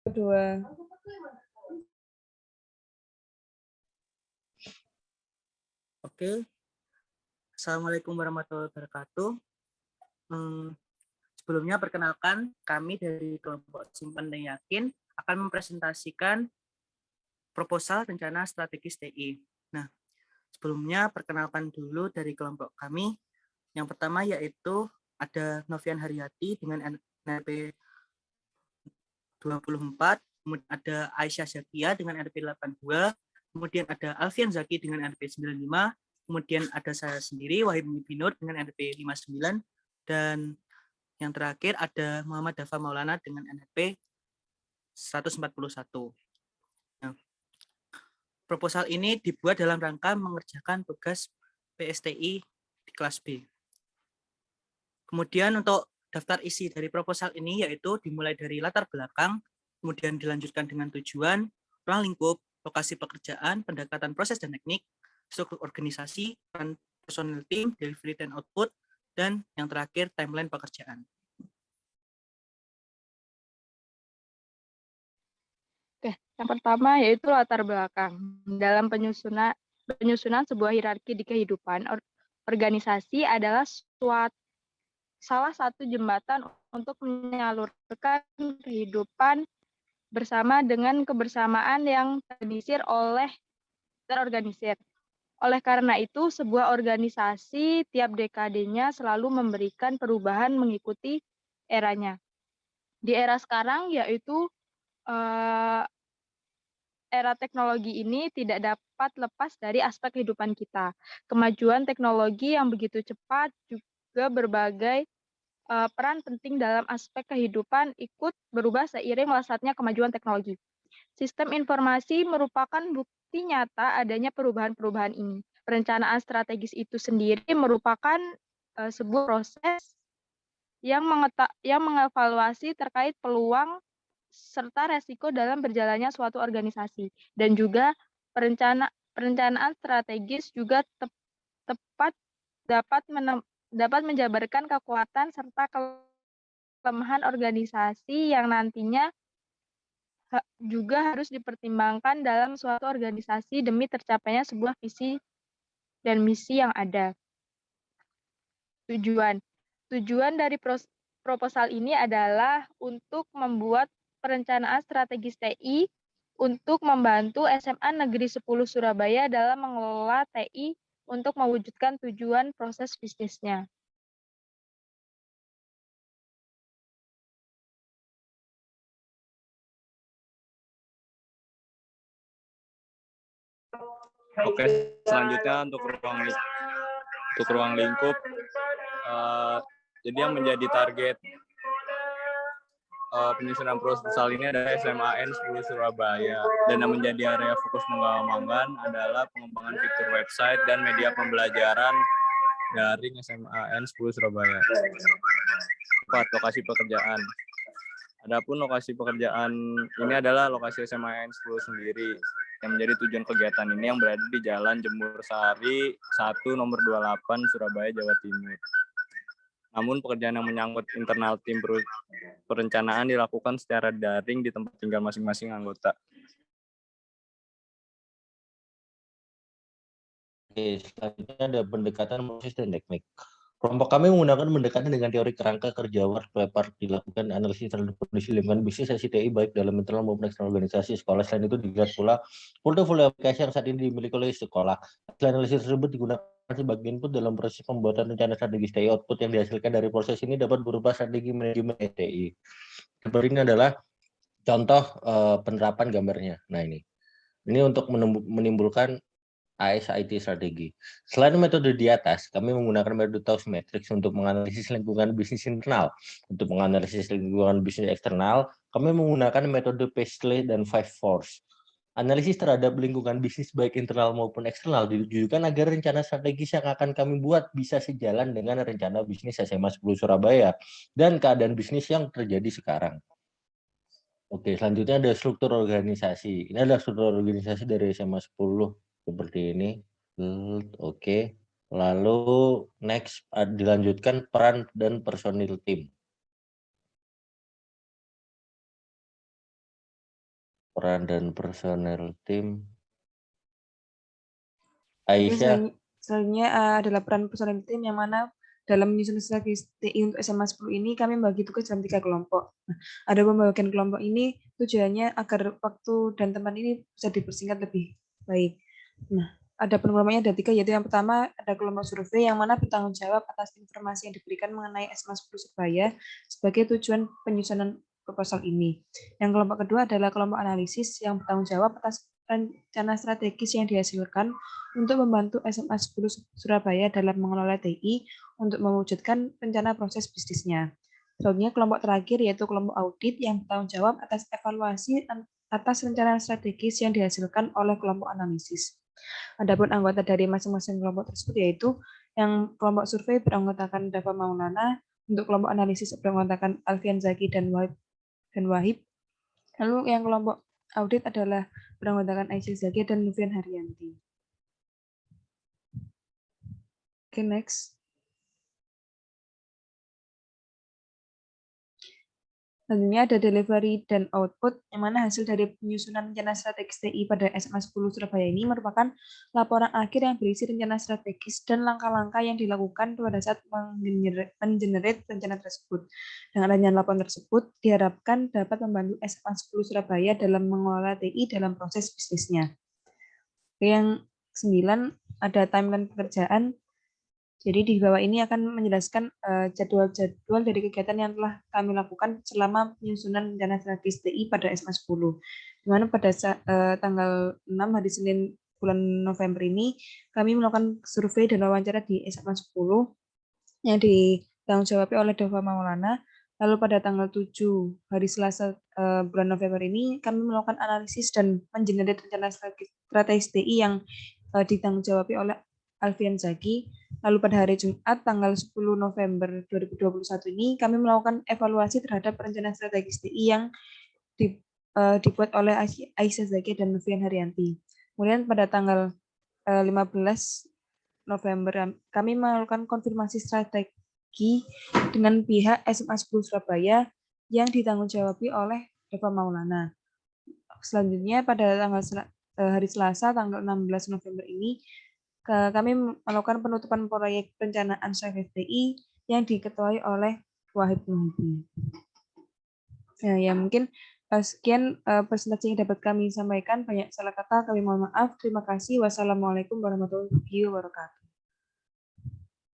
Kedua. Oke, Assalamualaikum warahmatullahi wabarakatuh. Sebelumnya perkenalkan, kami dari kelompok Simpan dan Yakin akan mempresentasikan proposal rencana strategis TI. Nah, sebelumnya perkenalkan dulu dari kelompok kami. Yang pertama yaitu ada Novian Haryati dengan NRP 24, kemudian ada Aisyah Zakia dengan NRP 82, kemudian ada Alfian Zaki dengan NRP 95, kemudian ada saya sendiri Wahid Binur dengan NRP 59, dan yang terakhir ada Muhammad Dafa Maulana dengan NRP 141. Nah, proposal ini dibuat dalam rangka mengerjakan tugas PSTI di kelas B. Kemudian untuk daftar isi dari proposal ini yaitu dimulai dari latar belakang, kemudian dilanjutkan dengan tujuan, ruang lingkup, lokasi pekerjaan, pendekatan proses dan teknik, struktur organisasi, peran personil tim, delivery dan output, dan yang terakhir timeline pekerjaan. Oke, yang pertama yaitu latar belakang. Dalam penyusunan sebuah hierarki di kehidupan, organisasi adalah salah satu jembatan untuk menyalurkan kehidupan bersama dengan kebersamaan yang terorganisir. Oleh karena itu, sebuah organisasi tiap dekadenya selalu memberikan perubahan mengikuti eranya. Di era sekarang yaitu era teknologi ini tidak dapat lepas dari aspek kehidupan kita. Kemajuan teknologi yang begitu cepat juga berbagai peran penting dalam aspek kehidupan ikut berubah seiring melesatnya kemajuan teknologi. Sistem informasi merupakan bukti nyata adanya perubahan-perubahan ini. Perencanaan strategis itu sendiri merupakan sebuah proses yang mengevaluasi terkait peluang serta resiko dalam berjalannya suatu organisasi, dan juga perencanaan strategis juga tepat dapat menjabarkan kekuatan serta kelemahan organisasi yang nantinya juga harus dipertimbangkan dalam suatu organisasi demi tercapainya sebuah visi dan misi yang ada. Tujuan dari proposal ini adalah untuk membuat perencanaan strategis TI untuk membantu SMA Negeri 10 Surabaya dalam mengelola TI untuk mewujudkan tujuan proses bisnisnya. Oke, selanjutnya untuk ruang lingkup, jadi yang menjadi target penyusunan proposal ini adalah SMAN 10 Surabaya, dan yang menjadi area fokus pengembangan adalah pengembangan fitur website dan media pembelajaran daring SMAN 10 Surabaya. 4. Lokasi pekerjaan. Adapun lokasi pekerjaan ini adalah lokasi SMAN 10 sendiri yang menjadi tujuan kegiatan ini yang berada di Jalan Jemur Sari 1 nomor 28 Surabaya, Jawa Timur. Namun pekerjaan yang menyangkut internal tim perencanaan dilakukan secara daring di tempat tinggal masing-masing anggota. Oke, selanjutnya ada pendekatan proses dan teknik. Kelompok kami menggunakan pendekatan dengan teori kerangka kerja work paper, dilakukan analisis terhadap kondisi lingkungan bisnis SCTI baik dalam internal maupun eksternal organisasi sekolah. Selain itu dilihat pula portofolio aplikasi yang saat ini dimiliki oleh sekolah. Hasil analisis tersebut digunakan sebagai input dalam proses pembuatan rencana strategis TI. Output yang dihasilkan dari proses ini dapat berupa strategi manajemen TI. Seperti ini adalah contoh penerapan gambarnya. Nah ini untuk menimbulkan ASIT strategi. Selain metode di atas, kami menggunakan metode Taos Matrix untuk menganalisis lingkungan bisnis internal. Untuk menganalisis lingkungan bisnis eksternal, kami menggunakan metode Paisley dan Five Force. Analisis terhadap lingkungan bisnis baik internal maupun eksternal ditujukan agar rencana strategis yang akan kami buat bisa sejalan dengan rencana bisnis SMA 10 Surabaya dan keadaan bisnis yang terjadi sekarang. Oke, selanjutnya ada struktur organisasi. Ini adalah struktur organisasi dari SMA 10 seperti ini. Oke. Lalu next dilanjutkan peran dan personil tim. Peran dan personel tim. Oke, Aisyah, selanjutnya adalah peran personel tim yang mana dalam menyusun strategi TI untuk SMA 10 ini kami membagi tugas dalam 3 kelompok. Nah, ada pembagian kelompok ini tujuannya agar waktu dan teman ini bisa dipersingkat lebih baik. Nah, ada kelompoknya ada 3, yaitu yang pertama ada kelompok survei yang mana bertanggung jawab atas informasi yang diberikan mengenai SMA 10 Surabaya sebagai tujuan penyusunan proposal ini. Yang kelompok kedua adalah kelompok analisis yang bertanggung jawab atas rencana strategis yang dihasilkan untuk membantu SMA 10 Surabaya dalam mengelola TI untuk mewujudkan rencana proses bisnisnya. Selanjutnya kelompok terakhir yaitu kelompok audit yang bertanggung jawab atas evaluasi atas rencana strategis yang dihasilkan oleh kelompok analisis. Adapun anggota dari masing-masing kelompok tersebut yaitu yang kelompok survei beranggotakan Dava Maulana, untuk kelompok analisis beranggotakan Alfian Zaki dan Wahib. Lalu yang kelompok audit adalah beranggotakan Aisyah Zaki dan Lufian Haryanti. Oke, next. Selanjutnya ada delivery dan output, yang mana hasil dari penyusunan rencana strategis TI pada SMA 10 Surabaya ini merupakan laporan akhir yang berisi rencana strategis dan langkah-langkah yang dilakukan pada saat mengenerate rencana tersebut. Dengan adanya laporan tersebut, diharapkan dapat membantu SMA 10 Surabaya dalam mengelola TI dalam proses bisnisnya. Yang 9, ada timeline pekerjaan. Jadi di bawah ini akan menjelaskan jadwal-jadwal dari kegiatan yang telah kami lakukan selama penyusunan rencana strategis TI pada SMA 10. Di mana pada tanggal 6 hari Senin bulan November ini kami melakukan survei dan wawancara di SMA 10 yang ditanggung jawab oleh Dava Maulana. Lalu pada tanggal 7 hari Selasa bulan November ini kami melakukan analisis dan mengenerate rencana strategis TI yang ditanggung jawab oleh Alfian Zaki. Lalu pada hari Jumat tanggal 10 November 2021 ini kami melakukan evaluasi terhadap rencana strategis TI yang dibuat oleh Aisyah Zaki dan Lufian Haryanti. Kemudian pada tanggal 15 November kami melakukan konfirmasi strategi dengan pihak SMA 10 Surabaya yang ditanggung jawabi oleh Dava Maulana. Selanjutnya pada tanggal hari Selasa tanggal 16 November ini kami melakukan penutupan proyek perencanaan strategis TI yang diketuai oleh Wahid Muhyiddin. Nah, ya mungkin sekian presentasi yang dapat kami sampaikan. Banyak salah kata, kami mohon maaf. Terima kasih. Wassalamualaikum warahmatullahi wabarakatuh.